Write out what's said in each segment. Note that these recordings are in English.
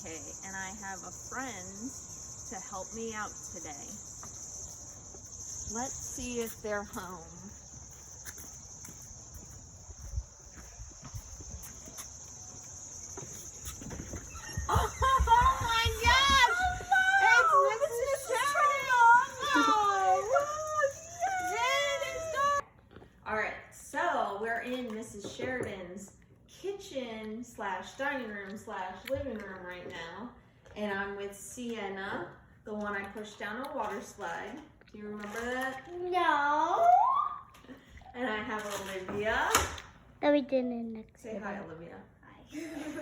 decay, and I have a friend to help me out today. Let's see if they're home. Oh my gosh! Hello, it's Mrs. Sheridan! Alright, so we're in Mrs. Sheridan's kitchen / dining room / living room right now. And I'm with Sienna, the one I pushed down a water slide. Do you remember that? No. And I have Olivia. That we did in next. Say hi, Olivia. Hi.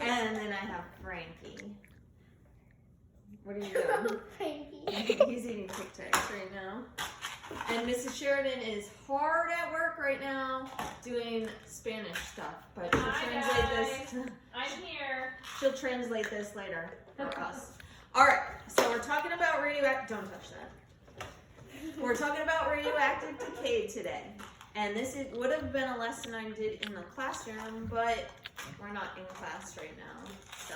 And then I have Frankie. What are you doing? Frankie. He's eating Tic Tacs right now. And Mrs. Sheridan is hard at work right now doing Spanish stuff, but she'll translate this. I'm here. She'll translate this later for us. All right, so we're talking about radioactive. Don't touch that. We're talking about radioactive decay today, and this would have been a lesson I did in the classroom, but we're not in class right now, so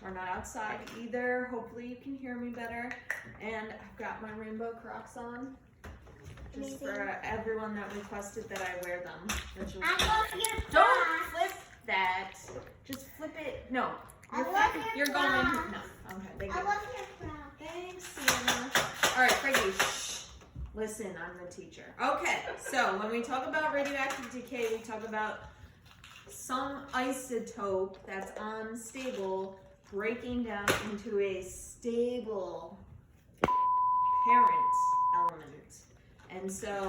we're not outside either. Hopefully you can hear me better. And I've got my rainbow Crocs on, just for everyone that requested that I wear them. Which was don't flip that. Just flip it. No. You're going. No. Okay. Thank you. Thanks, Sienna. All right, Frankie. Shh. Listen, I'm the teacher. Okay. So when we talk about radioactive decay, we talk about some isotope that's unstable breaking down into a stable parent element. And so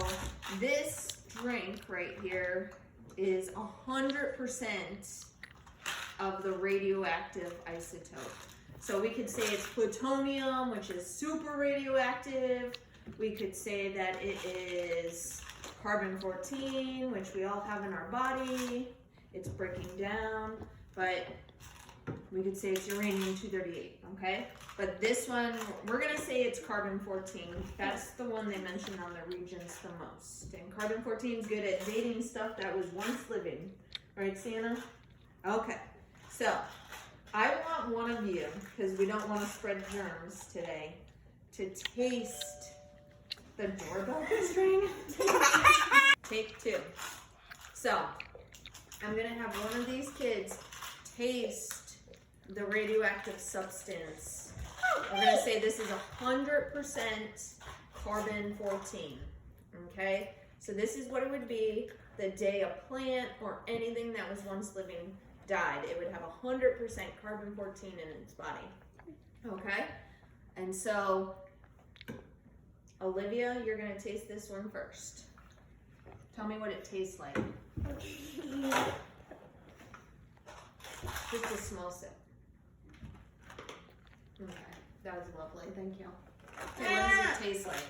this drink right here is 100% of the radioactive isotope. So we could say it's plutonium, which is super radioactive. We could say that it is carbon-14, which we all have in our body. It's breaking down, but we could say it's uranium-238, okay? But this one, we're gonna say it's carbon-14. That's the one they mentioned on the Regents the most. And carbon-14 is good at dating stuff that was once living. Right, Sienna? Okay, so I want one of you, because we don't want to spread germs today, to taste the doorbell that's ringing. Take two. So, I'm gonna have one of these kids taste the radioactive substance. We're gonna say this is 100% carbon-14, okay? So this is what it would be the day a plant or anything that was once living died. It would have 100% carbon-14 in its body, okay? And so, Olivia, you're gonna taste this one first. Tell me what it tastes like. Just a small sip. Okay, that was lovely, thank you. Okay, what does it taste like?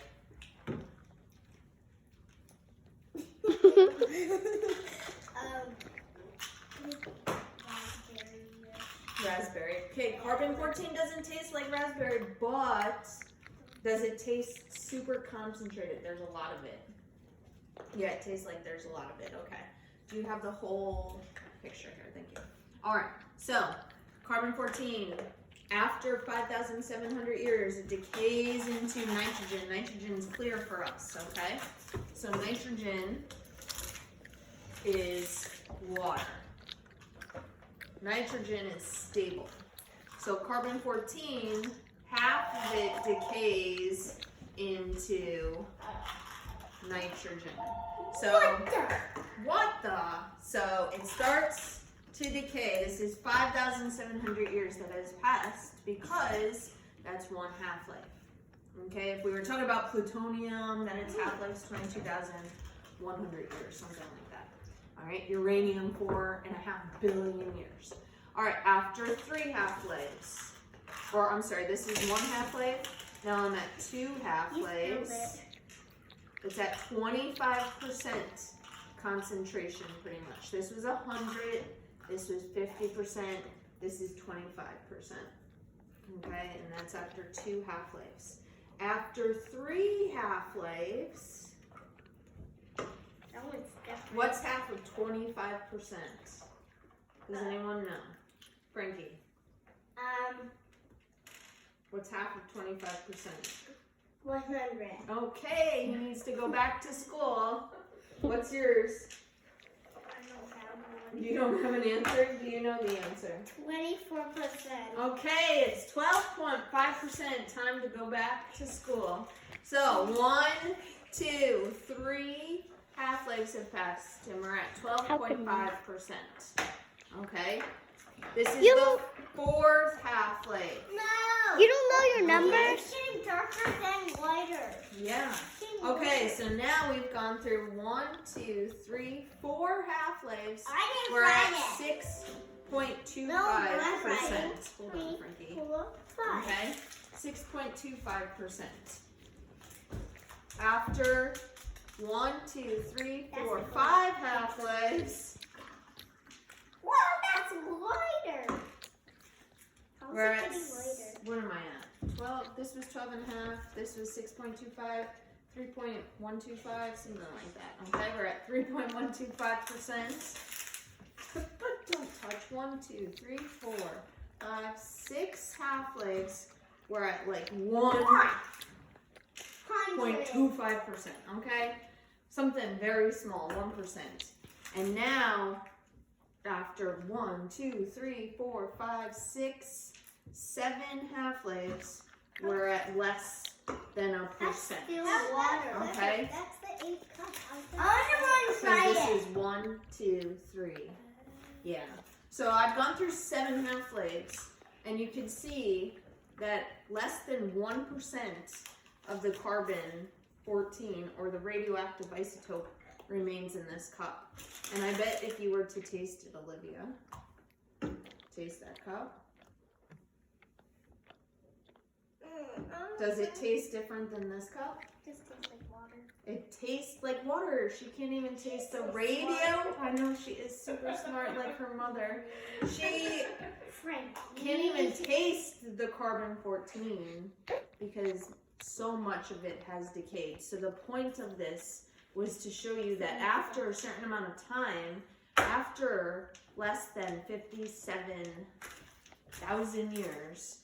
Raspberry. Okay, carbon-14 doesn't taste like raspberry, but does it taste super concentrated? There's a lot of it. Yeah, it tastes like there's a lot of it. Okay. Do you have the whole picture here? Thank you. All right. So, carbon-14, after 5,700 years, it decays into nitrogen. Nitrogen's clear for us, okay? So, nitrogen is water. Nitrogen is stable. So, carbon-14, half of it decays into nitrogen. So, So it starts to decay. This is 5,700 years that has passed because that's one half-life. Okay, if we were talking about plutonium, then its half-life is 22,100 years, something like that. All right, uranium, 4.5 billion years. All right, after 3 half-lives, or I'm sorry, this is 1 half-life. Now I'm at 2 half-lives. It's at 25% concentration, pretty much. This was 100. This was 50%. This is 25%. Okay, and that's after 2 half-lives. After 3 half-lives, what's half of 25%? Does anyone know? Frankie? What's half of 25%? 100. Okay, he needs to go back to school. What's yours? I don't have one. You don't have an answer? Do you know the answer? 24%. Okay, it's 12.5%. Time to go back to school. So 1, 2, 3 half-lives have passed, and we're at 12.5%. Okay, this is the 4th half-life. No! You don't know your number? It's getting darker than lighter. Yeah. Okay, so now we've gone through 1, 2, 3, 4 half-lives. We're at 6.25%. Hold on, Frankie. 4, 5. Okay, 6.25%. After 1, 2, 3, 4, 5 half-lives, Wow, that's lighter. How's we're it at, getting lighter? what am I at? 12, this was 12 and a half, this was 6.25, 3.125, something like that. Okay, we're at 3.125%. Don't touch. 1, 2, 3, 4, 5, 6 half-lives. We're at like 1.25%. Okay, something very small, 1%. And now, after 1, 2, 3, 4, 5, 6, 7 half-lives, we're at less than a percent. That's still water. Okay. That's the 8th cup. I want to So try this it. is 1, 2, 3. Yeah. So I've gone through 7 half-lives, and you can see that less than 1% of the carbon-14 or the radioactive isotope remains in this cup. And I bet if you were to taste it, Olivia, taste that cup. Does it taste different than this cup? It just tastes like water. It tastes like water. She can't even taste the radio. I know she is super smart like her mother. She can't even taste the carbon-14 because so much of it has decayed. So the point of this was to show you that after a certain amount of time, after less than 57,000 years,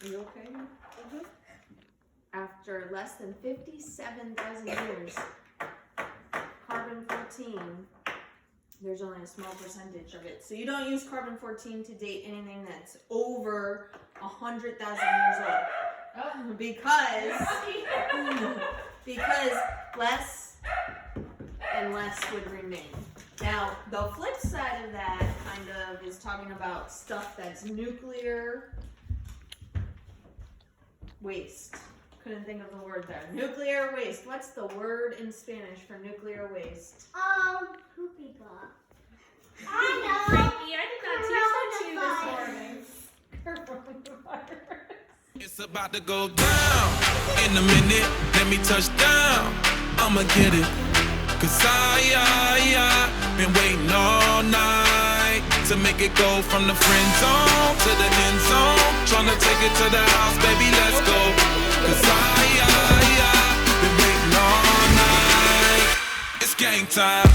are you okay? Mm-hmm. After less than 57,000 years, carbon-14, there's only a small percentage of it. So you don't use carbon-14 to date anything that's over 100,000 years old. Oh. Because less and less would remain. Now, the flip side of that kind of is talking about stuff that's nuclear waste. Couldn't think of the word there. Nuclear waste. What's the word in Spanish for nuclear waste? Poopy bot. I know. Frankie, I did not teach that to you this morning. It's about to go down. In a minute, let me touch down. I'ma get it. Cause I been waiting all night to make it go from the friend zone to the end zone. Tryna take it to the house, baby, let's go. Cause I been waiting all night. It's game time.